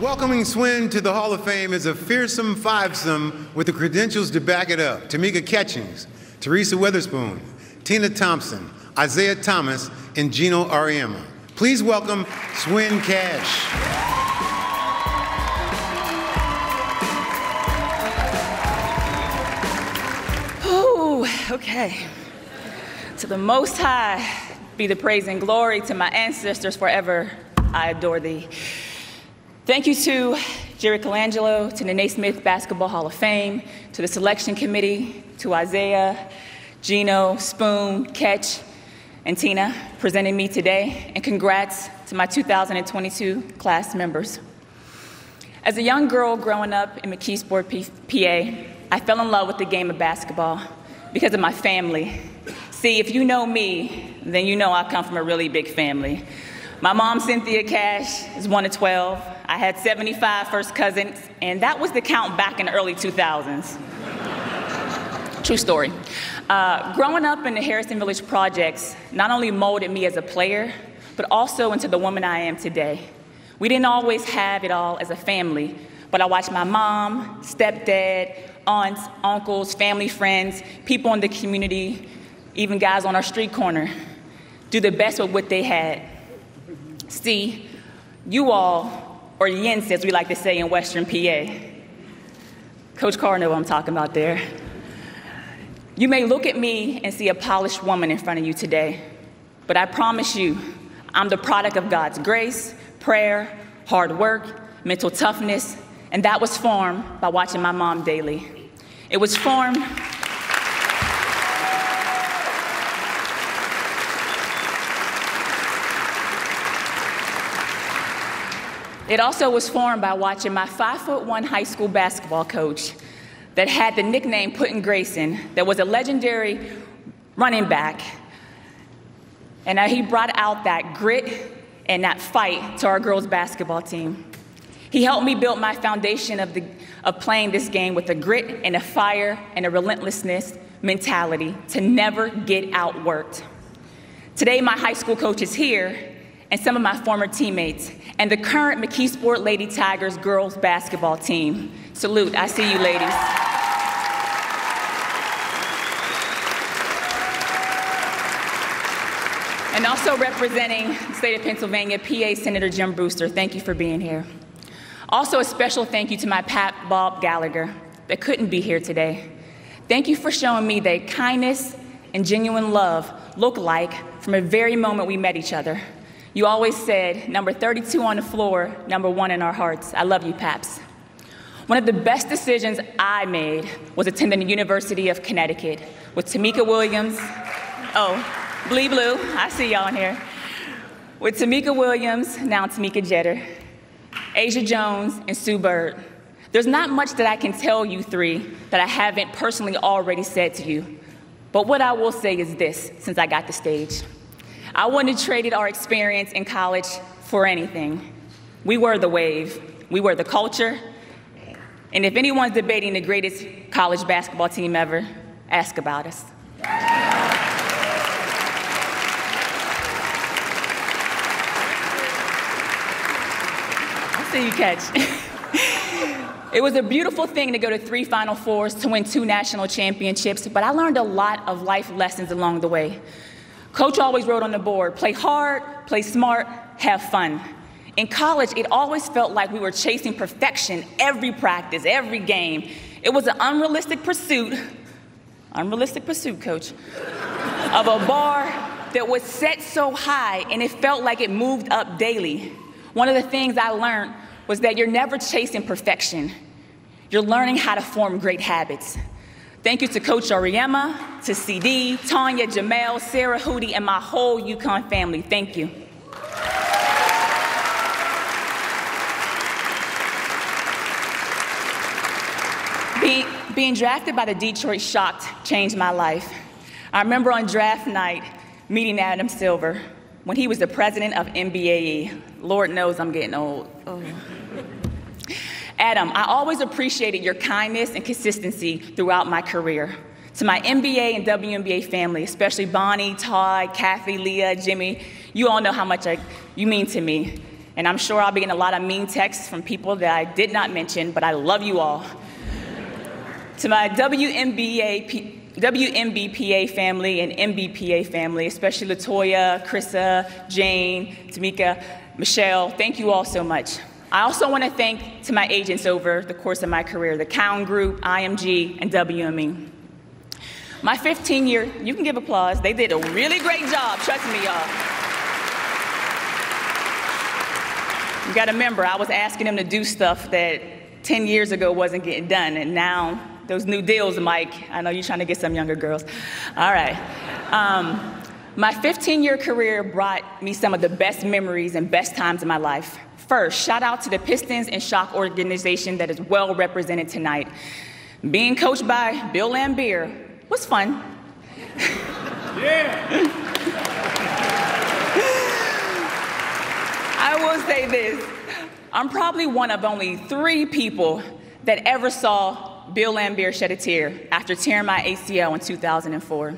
Welcoming Swin to the Hall of Fame is a fearsome fivesome with the credentials to back it up. Tamika Catchings, Teresa Witherspoon, Tina Thompson, Isaiah Thomas, and Gino Ariema. Please welcome Swin Cash. Ooh, okay. To the Most High be the praise and glory, to my ancestors forever I adore thee. Thank you to Jerry Colangelo, to the Naismith Basketball Hall of Fame, to the selection committee, to Isaiah, Gino, Spoon, Ketch, and Tina presenting me today, and congrats to my 2022 class members. As a young girl growing up in McKeesport, PA, I fell in love with the game of basketball because of my family. See, if you know me, then you know I come from a really big family. My mom, Cynthia Cash, is 1 of 12. I had 75 first cousins, and that was the count back in the early 2000s. True story. Growing up in the Harrison Village projects not only molded me as a player, but also into the woman I am today. We didn't always have it all as a family, but I watched my mom, stepdad, aunts, uncles, family friends, people in the community, even guys on our street corner, do the best with what they had. See, you all, or yins as we like to say in Western PA. Coach Carr knows what I'm talking about there. You may look at me and see a polished woman in front of you today, but I promise you, I'm the product of God's grace, prayer, hard work, mental toughness, and that was formed by watching my mom daily. It was formed It also was formed by watching my 5'1" high school basketball coach that had the nickname Putin Grayson, that was a legendary running back. And he brought out that grit and that fight to our girls basketball team. He helped me build my foundation of playing this game with a grit and a fire and a relentlessness mentality to never get outworked. Today, my high school coach is here, and some of my former teammates, and the current McKeesport Lady Tigers girls basketball team. Salute, I see you ladies. And also representing the state of Pennsylvania, PA Senator Jim Brewster, thank you for being here. Also a special thank you to my Pap Bob Gallagher that couldn't be here today. Thank you for showing me that kindness and genuine love look like from the very moment we met each other. You always said, number 32 on the floor, number 1 in our hearts. I love you, Paps. One of the best decisions I made was attending the University of Connecticut with Tamika Williams. Oh, Blee Blue, I see y'all in here. With Tamika Williams, now Tamika Jeter, Asia Jones, and Sue Bird. There's not much that I can tell you three that I haven't personally already said to you. But what I will say is this, since I got the stage. I wouldn't have traded our experience in college for anything. We were the wave. We were the culture. And if anyone's debating the greatest college basketball team ever, ask about us. I see you, Catch. It was a beautiful thing to go to 3 Final Fours, to win 2 national championships, but I learned a lot of life lessons along the way. Coach always wrote on the board, play hard, play smart, have fun. In college, it always felt like we were chasing perfection every practice, every game. It was an unrealistic pursuit, Coach, of a bar that was set so high and it felt like it moved up daily. One of the things I learned was that you're never chasing perfection. You're learning how to form great habits. Thank you to Coach Ariema, to CD, Tanya, Jamel, Sarah, Hootie, and my whole UConn family. Thank you. Being drafted by the Detroit Shock changed my life. I remember on draft night meeting Adam Silver when he was the president of NBAE. Lord knows I'm getting old. Oh. Adam, I always appreciated your kindness and consistency throughout my career. To my NBA and WNBA family, especially Bonnie, Todd, Kathy, Leah, Jimmy, you all know how much you mean to me. And I'm sure I'll be getting a lot of mean texts from people that I did not mention, but I love you all. To my WNBPA family and MBPA family, especially Latoya, Krissa, Jane, Tamika, Michelle, thank you all so much. I also want to thank to my agents over the course of my career, the Cowan Group, IMG, and WME. My 15-year, you can give applause, they did a really great job, trust me, y'all. You gotta remember, I was asking them to do stuff that 10 years ago wasn't getting done, and now those new deals, Mike, I know you're trying to get some younger girls. All right. My 15-year career brought me some of the best memories and best times in my life. First, shout out to the Pistons and Shock organization that is well represented tonight. Being coached by Bill Laimbeer was fun. Yeah. I will say this, I'm probably one of only 3 people that ever saw Bill Laimbeer shed a tear after tearing my ACL in 2004.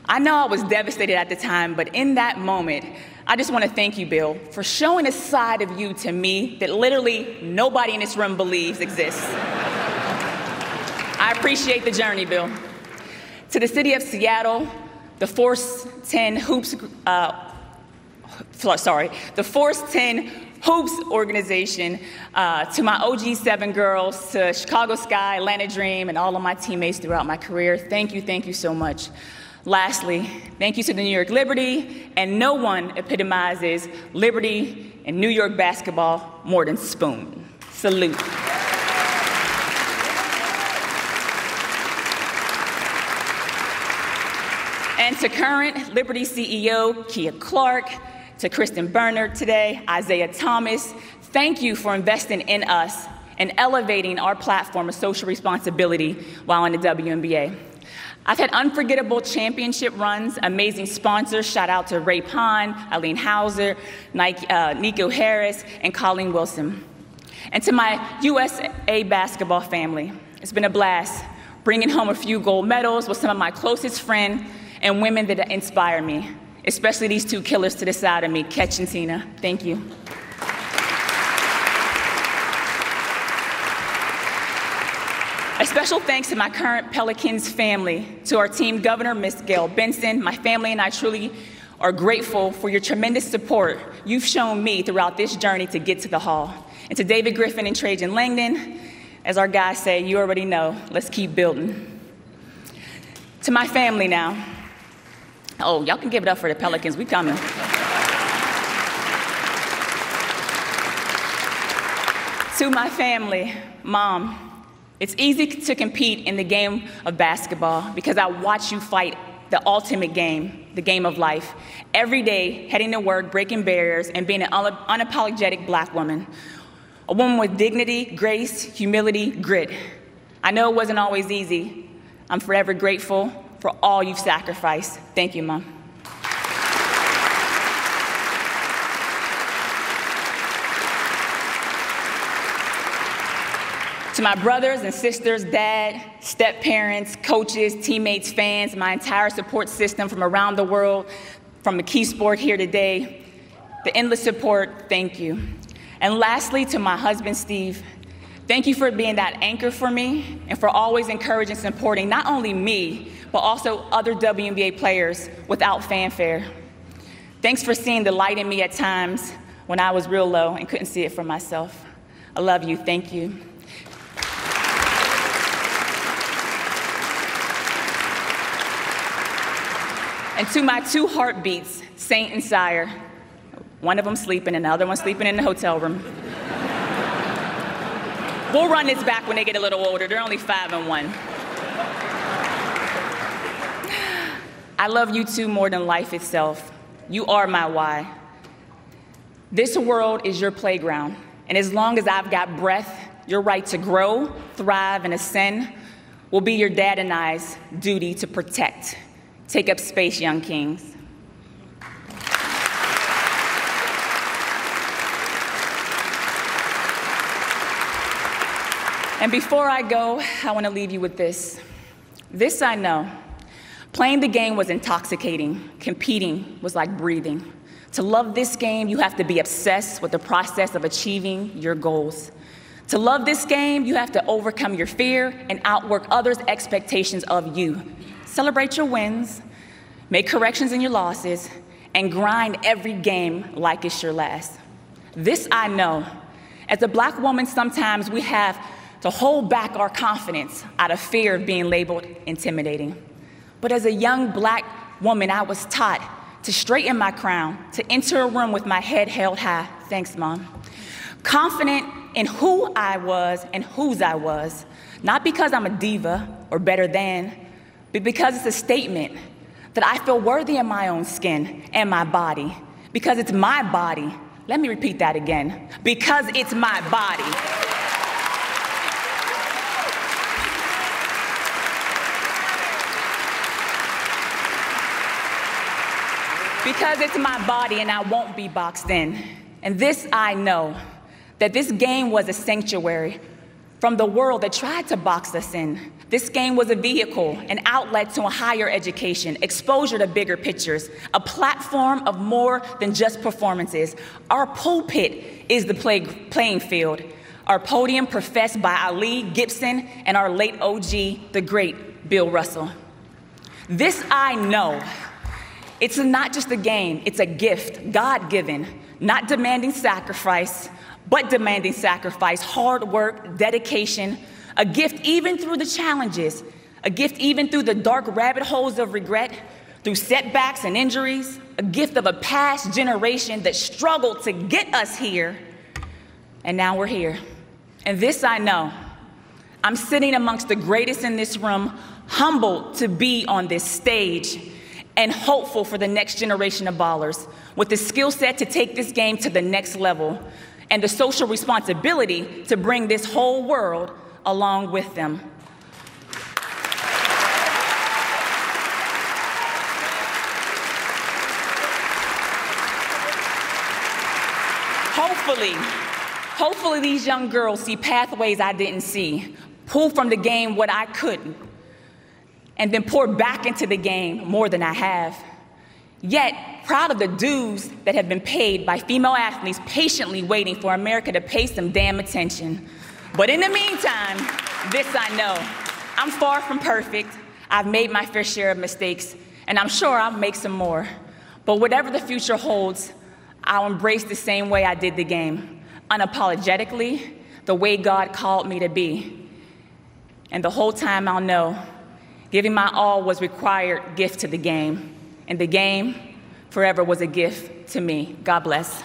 I know I was devastated at the time, but in that moment, I just want to thank you, Bill, for showing a side of you to me that literally nobody in this room believes exists. I appreciate the journey, Bill. To the city of Seattle, the Force 10 Hoops, the Force 10 Hoops organization, to my OG7 girls, to Chicago Sky, Atlanta Dream, and all of my teammates throughout my career, thank you so much. Lastly, thank you to the New York Liberty, and no one epitomizes Liberty and New York basketball more than Spoon. Salute. And to current Liberty CEO, Kia Clark, to Kristen Bernard today, Isaiah Thomas, thank you for investing in us and elevating our platform of social responsibility while in the WNBA. I've had unforgettable championship runs, amazing sponsors. Shout out to Ray Pond, Eileen Hauser, Nico Harris, and Colleen Wilson. And to my USA basketball family, it's been a blast bringing home a few gold medals with some of my closest friends and women that inspire me, especially these 2 killers to the side of me, Ketch and Tina. Thank you. A special thanks to my current Pelicans family, to our team governor, Ms. Gail Benson. My family and I truly are grateful for your tremendous support you've shown me throughout this journey to get to the Hall. And to David Griffin and Trajan Langdon, as our guys say, you already know, let's keep building. To my family now. Oh, y'all can give it up for the Pelicans, we coming. To my family, Mom, it's easy to compete in the game of basketball because I watch you fight the ultimate game, the game of life. Every day, heading to work, breaking barriers, and being an unapologetic Black woman. A woman with dignity, grace, humility, grit. I know it wasn't always easy. I'm forever grateful for all you've sacrificed. Thank you, Mom. To my brothers and sisters, dad, step-parents, coaches, teammates, fans, my entire support system from around the world, from the Key Sport here today, the endless support, thank you. And lastly, to my husband, Steve, thank you for being that anchor for me and for always encouraging and supporting not only me, but also other WNBA players without fanfare. Thanks for seeing the light in me at times when I was real low and couldn't see it for myself. I love you, thank you. And to my 2 heartbeats, Saint and Sire, one of them sleeping and the other one sleeping in the hotel room. We'll run this back when they get a little older. They're only 5 and 1. I love you 2 more than life itself. You are my why. This world is your playground, and as long as I've got breath, your right to grow, thrive, and ascend will be your dad and I's duty to protect. Take up space, young kings. And before I go, I want to leave you with this. This I know. Playing the game was intoxicating. Competing was like breathing. To love this game, you have to be obsessed with the process of achieving your goals. To love this game, you have to overcome your fear and outwork others' expectations of you. Celebrate your wins, make corrections in your losses, and grind every game like it's your last. This I know. As a Black woman, sometimes we have to hold back our confidence out of fear of being labeled intimidating. But as a young Black woman, I was taught to straighten my crown, to enter a room with my head held high. Thanks, Mom. Confident in who I was and whose I was, not because I'm a diva or better than, but because it's a statement that I feel worthy in my own skin and my body, because it's my body. Let me repeat that again. Because it's my body. Because it's my body and I won't be boxed in. And this I know, that this game was a sanctuary from the world that tried to box us in. This game was a vehicle, an outlet to a higher education, exposure to bigger pictures, a platform of more than just performances. Our pulpit is the playing field. Our podium professed by Ali, Gibson, and our late OG, the great Bill Russell. This I know. It's not just a game, it's a gift, God-given, not demanding sacrifice, but demanding sacrifice, hard work, dedication, a gift even through the challenges, a gift even through the dark rabbit holes of regret, through setbacks and injuries, a gift of a past generation that struggled to get us here, and now we're here. And this I know. I'm sitting amongst the greatest in this room, humbled to be on this stage, and hopeful for the next generation of ballers, with the skill set to take this game to the next level, and the social responsibility to bring this whole world along with them. Hopefully these young girls see pathways I didn't see, pull from the game what I couldn't, and then pour back into the game more than I have. Yet, proud of the dues that have been paid by female athletes patiently waiting for America to pay some damn attention. But in the meantime, this I know. I'm far from perfect. I've made my fair share of mistakes, and I'm sure I'll make some more. But whatever the future holds, I'll embrace the same way I did the game, unapologetically, the way God called me to be. And the whole time I'll know, giving my all was required gift to the game, and the game forever was a gift to me. God bless.